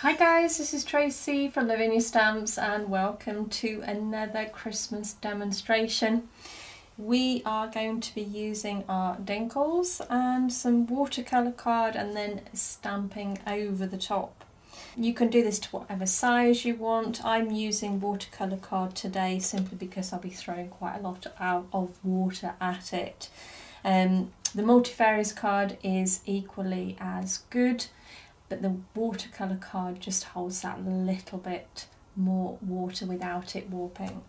Hi guys, this is Tracy from Lavinia Stamps and welcome to another Christmas demonstration. We are going to be using our Dinkles and some watercolour card and then stamping over the top. You can do this to whatever size you want. I'm using watercolour card today simply because I'll be throwing quite a lot out of water at it. The multifarious card is equally as good, but the watercolour card just holds that little bit more water without it warping.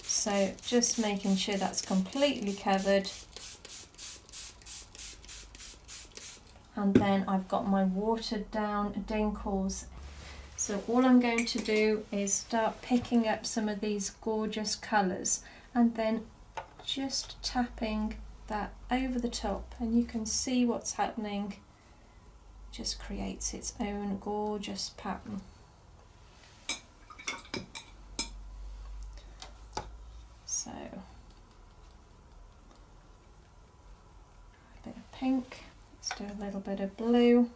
So just making sure that's completely covered. And then I've got my watered down Dinkles. So all I'm going to do is start picking up some of these gorgeous colours and then just tapping that over the top, and you can see what's happening. Just creates its own gorgeous pattern. So a bit of pink, let's do a little bit of blue.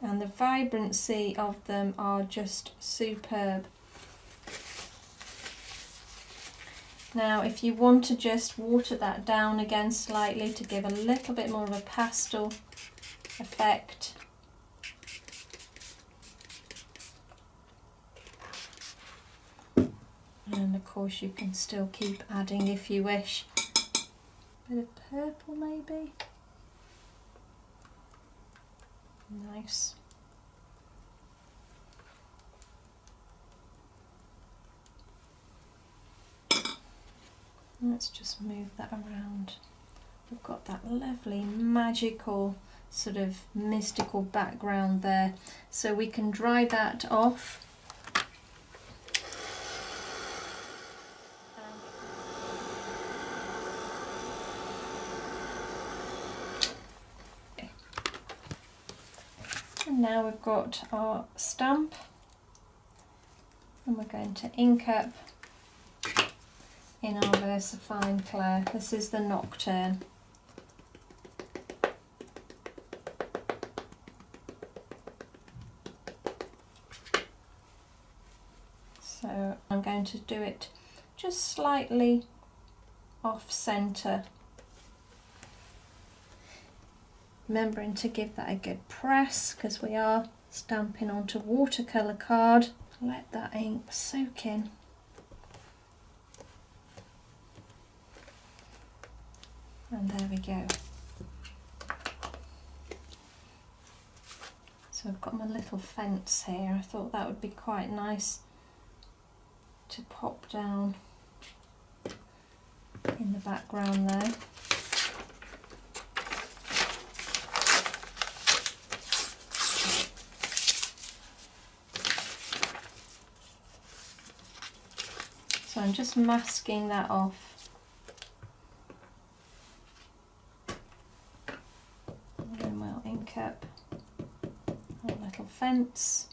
And the vibrancy of them are just superb. Now if you want to just water that down again slightly to give a little bit more of a pastel effect, and of course you can still keep adding if you wish. A bit of purple maybe. Nice. Let's just move that around. We've got that lovely magical sort of mystical background there, so we can dry that off. And now we've got our stamp, and we're going to ink up in our VersaFine Clair. This is the Nocturne. So I'm going to do it just slightly off centre, remembering to give that a good press because we are stamping onto watercolour card. Let that ink soak in. And there we go. So I've got my little fence here. I thought that would be quite nice to pop down in the background there. So I'm just masking that off. Up our little fence.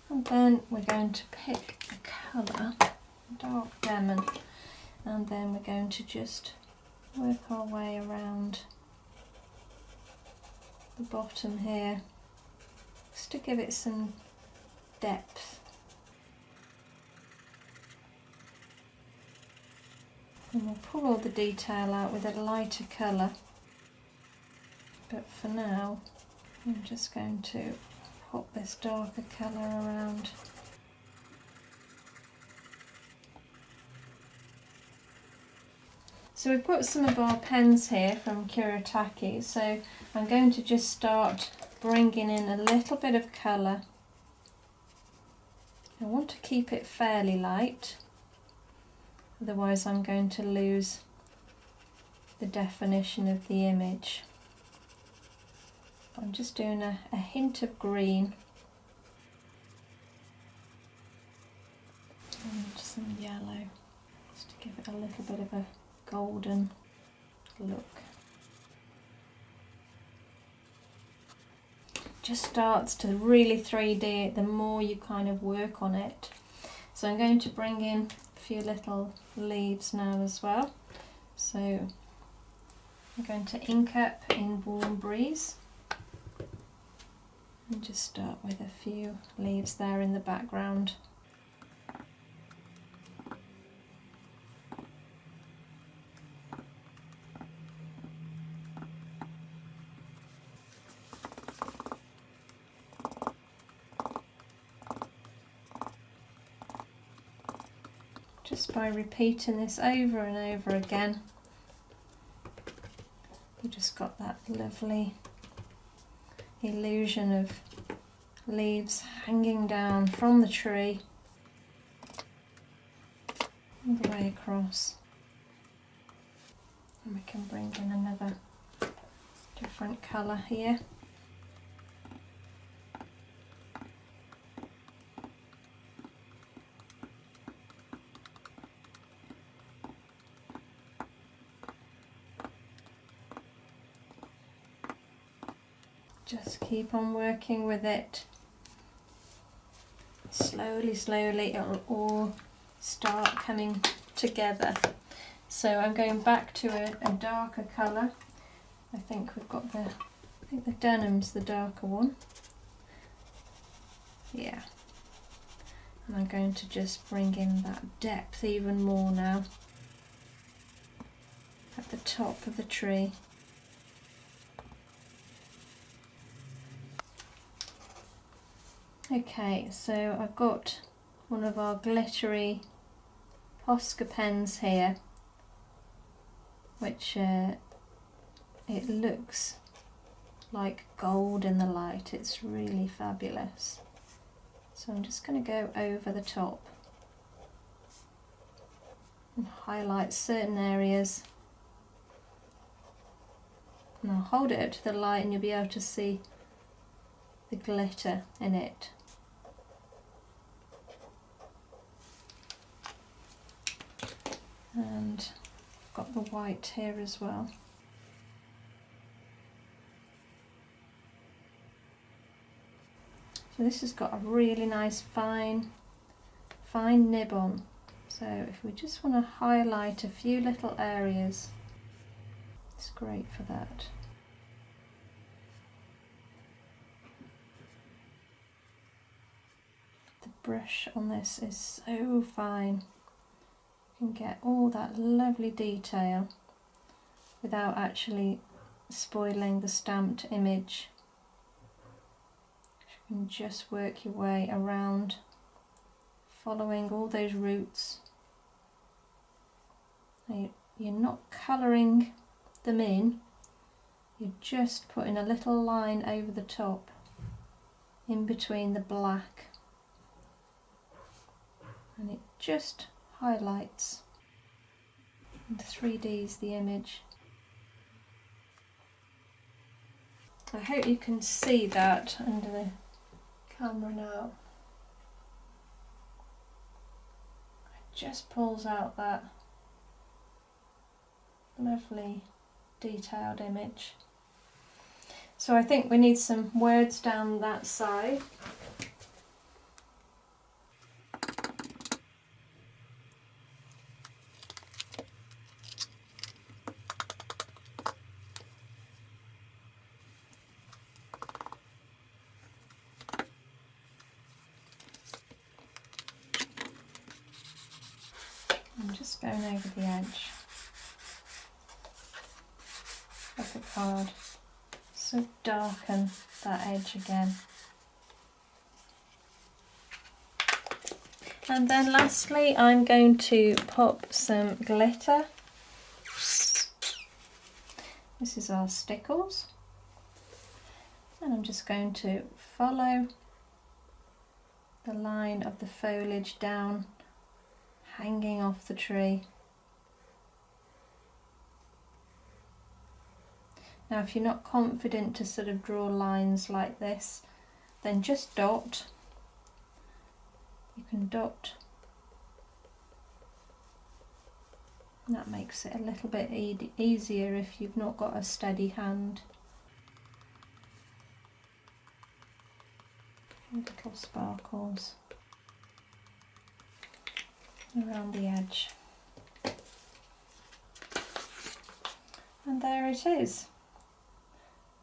And then we're going to pick a colour, dark lemon, and then we're going to just work our way around the bottom here, just to give it some depth. And we'll pull all the detail out with a lighter colour, but for now I'm just going to pop this darker colour around. So we've got some of our pens here from Kuretake, so I'm going to just start bringing in a little bit of colour. I want to keep it fairly light, otherwise I'm going to lose the definition of the image. I'm just doing a hint of green and some yellow. just to give it a little bit of a golden look. Just starts to really 3D it the more you kind of work on it. So I'm going to bring in a few little leaves now as well. So I'm going to ink up in Warm Breeze and just start with a few leaves there in the background. Just by repeating this over and over again, you just got that lovely illusion of leaves hanging down from the tree all the way across. And we can bring in another different colour here. Just keep on working with it. Slowly, slowly it'll all start coming together. So I'm going back to a darker colour. I think we've got the denim's the darker one. Yeah. And I'm going to just bring in that depth even more now at the top of the tree. Okay, so I've got one of our glittery Posca pens here, which it looks like gold in the light. It's really fabulous. So I'm just going to go over the top and highlight certain areas. And I'll hold it up to the light and you'll be able to see the glitter in it. And I've got the white here as well. So this has got a really nice fine nib on. So if we just want to highlight a few little areas, it's great for that. The brush on this is so fine. You can get all that lovely detail without actually spoiling the stamped image. You can just work your way around, following all those roots. You're not colouring them in, you're just putting a little line over the top, in between the black, and it just highlights and 3Ds the image. I hope you can see that under the camera now. It just pulls out that lovely detailed image. So I think we need some words down that side. I'm just going over the edge of the card, so darken that edge again. And then lastly I'm going to pop some glitter. This is our Stickles, and I'm just going to follow the line of the foliage down, hanging off the tree. Now if you're not confident to sort of draw lines like this, then just dot. You can dot And that makes it a little bit easier if you've not got a steady hand. Little sparkles around the edge. And there it is.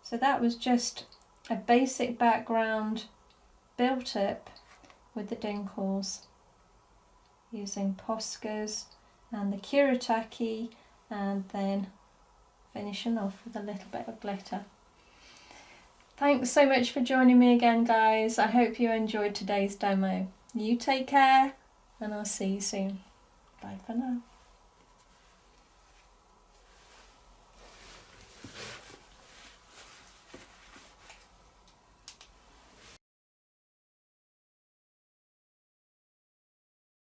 So that was just a basic background built up with the Dinkles using Poscas and the Kuretake, and then finishing off with a little bit of glitter. Thanks so much for joining me again, guys. I hope you enjoyed today's demo. You take care, and I'll see you soon. Bye for now.